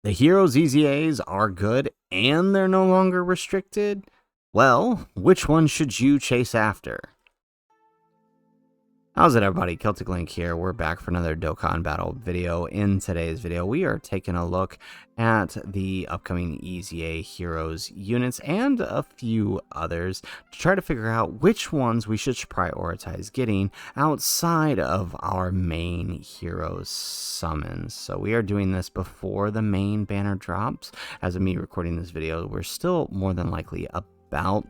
The Heroes EZAs are good and they're no longer restricted? Well, which one should you chase after? How's it, everybody? Celtic Link here. We're back for another Dokkan battle video. In today's video, we are taking a look at the upcoming EZA Heroes units and a few others to try to figure out which ones we should prioritize getting outside of our main Heroes summons. So we are doing this before the main banner drops. As of me recording this video, we're still more than likely about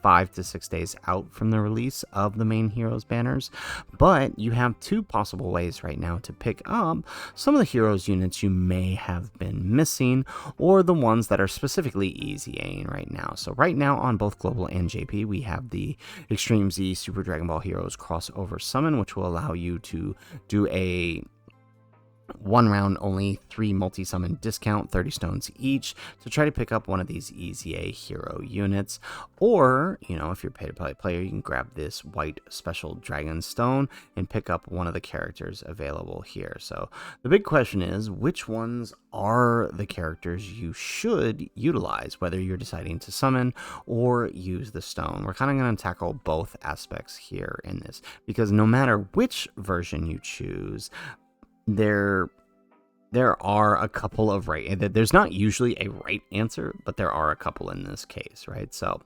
5 to 6 days out from the release of the main Heroes banners, but you have two possible ways right now to pick up some of the Heroes units you may have been missing, or the ones that are specifically EZAing right now. So right now on both Global and JP, we have the Extreme Z Super Dragon Ball Heroes crossover summon, which will allow you to do a one round only 3 multi-summon discount, 30 stones each, to try to pick up one of these EZA hero units. Or, you know, if you're a pay-to-play player, you can grab this white special dragon stone and pick up one of the characters available here. So the big question is, which ones are the characters you should utilize, whether you're deciding to summon or use the stone? We're kind of going to tackle both aspects here in this, because no matter which version you choose, there are a couple of there's not usually a right answer, but there are a couple in this case, right? So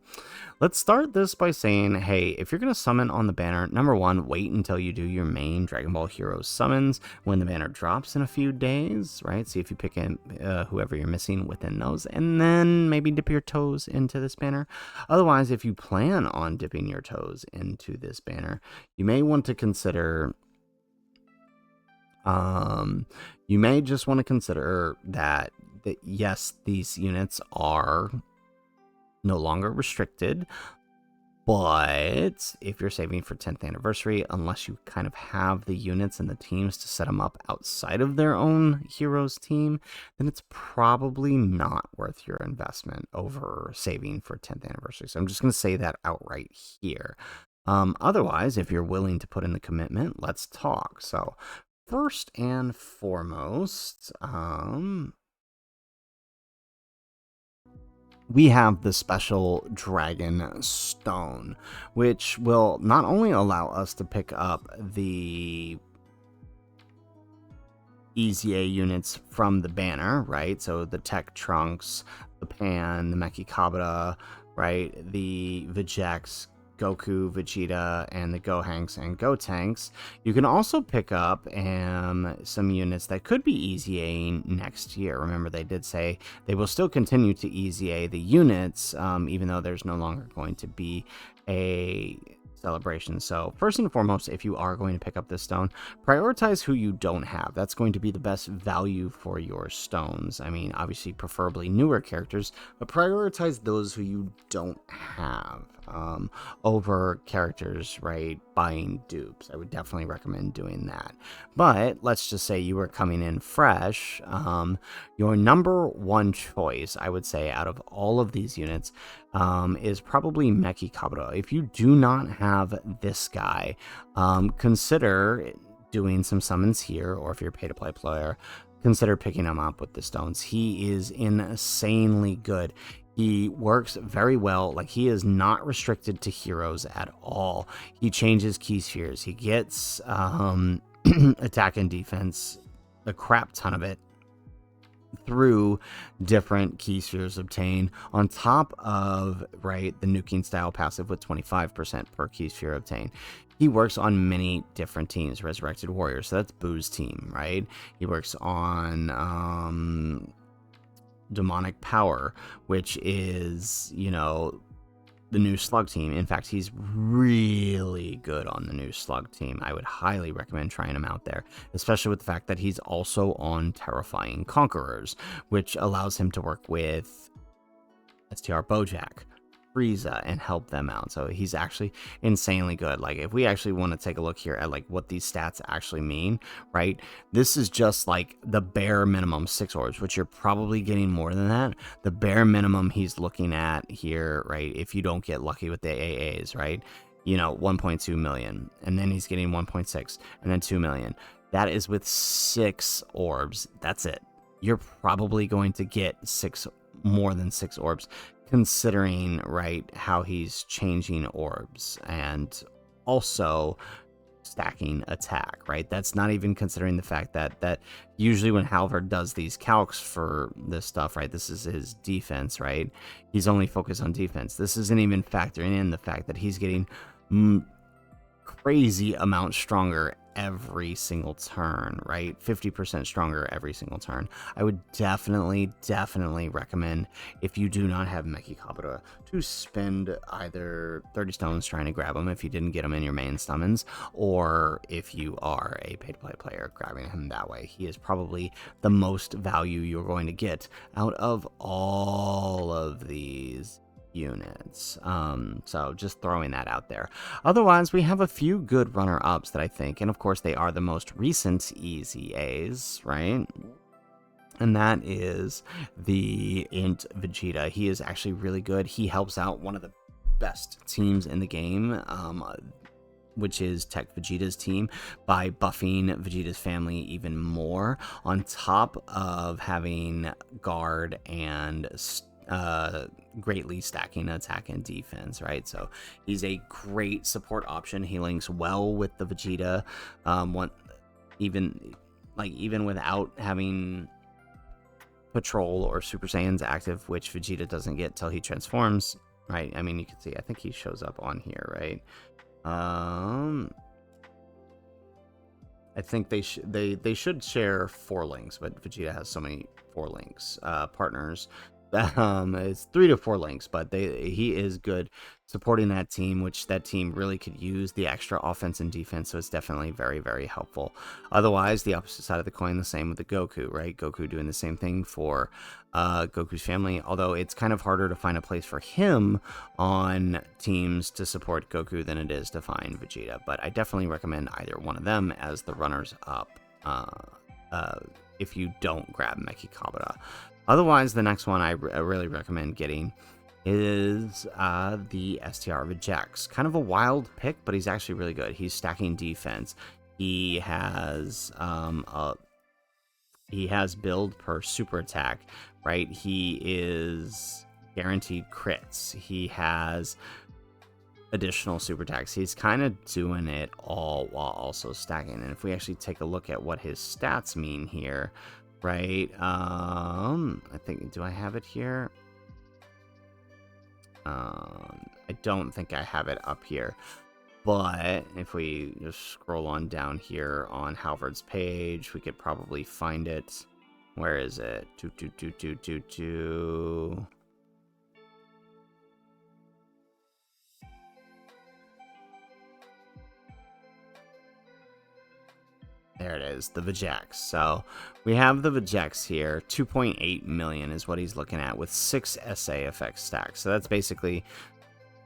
let's start this by saying, hey, if you're going to summon on the banner, number one, wait until you do your main Dragon Ball Heroes summons when the banner drops in a few days, right? See if you pick in whoever you're missing within those, and then maybe dip your toes into this banner. Otherwise, if you plan on dipping your toes into this banner, you may want to consider you may just want to consider that yes, these units are no longer restricted, but if you're saving for 10th anniversary, unless you kind of have the units and the teams to set them up outside of their own Heroes team, then it's probably not worth your investment over saving for 10th anniversary. So I'm just going to say that outright here. Otherwise, if you're willing to put in the commitment, let's talk. So first and foremost, we have the special Dragon Stone, which will not only allow us to pick up the EZA units from the banner, right? So the Tech Trunks, the Pan, the MECHIKABURA, right? The Vegeks, Goku, Vegeta, and the Gohanks and Gotenks. You can also pick up some units that could be EZAing next year. Remember, they did say they will still continue to EZA the units, even though there's no longer going to be a celebration. So first and foremost, if you are going to pick up this stone, prioritize who you don't have. That's going to be the best value for your stones. I mean, obviously preferably newer characters, but prioritize those who you don't have over characters, right? Buying dupes. I would definitely recommend doing that. But let's just say you were coming in fresh. Your number one choice, I would say, out of all of these units is probably MECHIKABURA. If you do not have this guy, consider doing some summons here, or if you're a pay-to-play player, consider picking him up with the stones. He is insanely good. He works very well. Like, he is not restricted to heroes at all. He changes key spheres. He gets attack and defense, a crap ton of it, through different key spheres obtained, on top of, right, the nuking style passive with 25% per key sphere obtained. He works on many different teams. Resurrected Warriors, so that's Boo's team, right? He works on Demonic Power, which is, you know, the new Slug team. In fact, he's really good on the new Slug team. I would highly recommend trying him out there, especially with the fact that he's also on Terrifying Conquerors, which allows him to work with STR Bojack, Frieza, and help them out. So he's actually insanely good. Like, if we actually want to take a look here at like what these stats actually mean, right? This is just like the bare minimum 6 orbs, which you're probably getting more than that. The bare minimum he's looking at here, right? If you don't get lucky with the AAs, right? You know, 1.2 million, and then he's getting 1.6, and then 2 million. That is with 6 orbs. That's it. you're probably going to get more than 6 orbs, considering, right, how he's changing orbs and also stacking attack, right? That's not even considering the fact that usually when Halvard does these calcs for this stuff, right, this is his defense, right? He's only focused on defense. This isn't even factoring in the fact that he's getting crazy amount stronger every single turn, right? 50% stronger every single turn. I would definitely recommend, if you do not have MECHIKABURA, to spend either 30 stones trying to grab him if you didn't get him in your main summons, or if you are a pay-to-play player, grabbing him that way. He is probably the most value you're going to get out of all of these units. So just throwing that out there. Otherwise, we have a few good runner-ups that I think, and of course they are the most recent EZAs, right? And that is the Int Vegeta. He is actually really good. He helps out one of the best teams in the game, which is Tech Vegeta's team, by buffing Vegeta's family even more, on top of having guard and greatly stacking attack and defense, right? So he's a great support option. He links well with the Vegeta, even without having Patrol or Super Saiyans active, which Vegeta doesn't get till he transforms, right? I mean, you can see, I think he shows up on here, right? I think they should share 4 links, but Vegeta has so many 4 links partners. It's 3 to 4 links, but he is good supporting that team, which that team really could use the extra offense and defense, so it's definitely very, very helpful. Otherwise, the opposite side of the coin, the same with the Goku, right? Goku doing the same thing for Goku's family, although it's kind of harder to find a place for him on teams to support Goku than it is to find Vegeta, but I definitely recommend either one of them as the runners up if you don't grab MECHIKABURA. Otherwise, the next one I really recommend getting is the STR Vejex. Kind of a wild pick, but he's actually really good. He's stacking defense. He has build per super attack, right? He is guaranteed crits. He has additional super attacks. He's kind of doing it all while also stacking. And if we actually take a look at what his stats mean here, right? I think, do I have it here? I don't think I have it up here, but if we just scroll on down here on Halvard's page, we could probably find it. Where is it? There it is, the Vejex. So we have the Vejex here. 2.8 million is what he's looking at with 6 SA effects stacked. So that's basically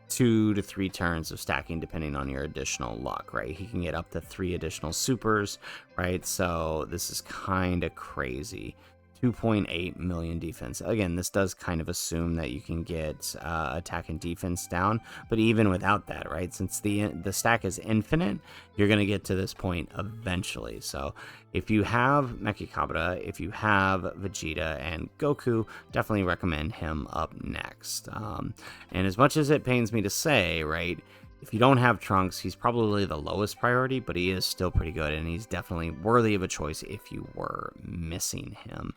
2 to 3 turns of stacking depending on your additional luck, right? He can get up to 3 additional supers, right? So this is kind of crazy. 2.8 million defense. Again, this does kind of assume that you can get attack and defense down, but even without that, right, since the stack is infinite, you're going to get to this point eventually. So if you have MECHIKABURA, if you have Vegeta and Goku, definitely recommend him up next. And as much as it pains me to say, right, if you don't have Trunks, he's probably the lowest priority, but he is still pretty good, and he's definitely worthy of a choice if you were missing him.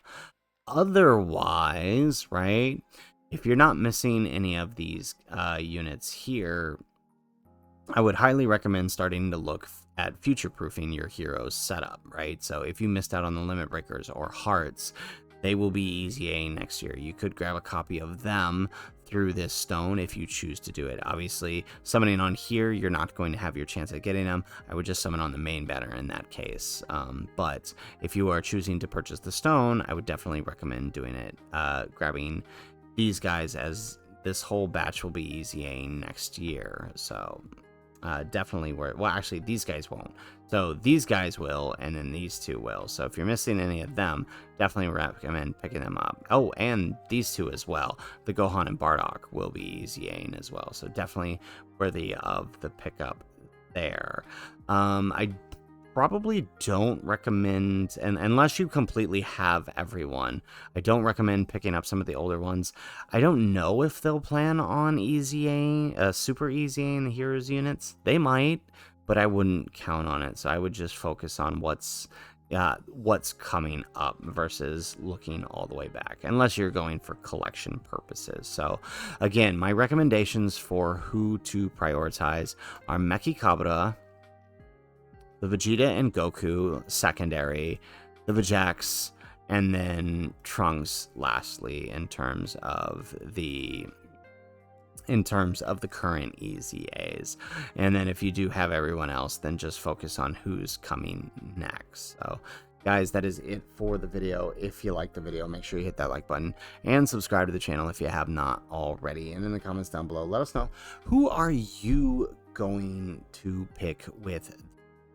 Otherwise, right, if you're not missing any of these units here, I would highly recommend starting to look at future-proofing your Heroes setup, right? So if you missed out on the Limit Breakers or Hearts, they will be EZA next year. You could grab a copy of them through this stone if you choose to do it. Obviously, summoning on here, you're not going to have your chance at getting them. I would just summon on the main banner in that case. But if you are choosing to purchase the stone, I would definitely recommend doing it, grabbing these guys, as this whole batch will be EZA next year. So definitely well, actually, these guys won't. So these guys will, and then these two will. So if you're missing any of them, definitely recommend picking them up. Oh, and these two as well. The Gohan and Bardock will be EZAing as well. So definitely worthy of the pickup there. I probably don't recommend, and unless you completely have everyone, I don't recommend picking up some of the older ones. I don't know if they'll plan on EZA, Super EZA in the Heroes units. They might, but I wouldn't count on it. So I would just focus on what's coming up versus looking all the way back, unless you're going for collection purposes. So again, my recommendations for who to prioritize are MECHIKABURA, the Vegeta and Goku secondary, the Vegeks, and then Trunks lastly in terms of the current EZAs. And then if you do have everyone else, then just focus on who's coming next. So guys, that is it for the video. If you liked the video, make sure you hit that like button and subscribe to the channel if you have not already. And in the comments down below, let us know, who are you going to pick with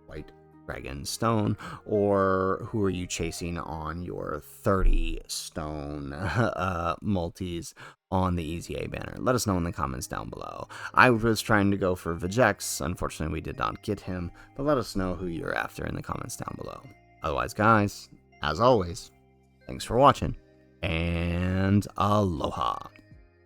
White Dragon Stone, or who are you chasing on your 30 stone multis on the EZA banner? Let us know in the comments down below. I was trying to go for Vegeks. Unfortunately, we did not get him, but let us know who you're after in the comments down below. Otherwise, guys, as always, thanks for watching, and aloha.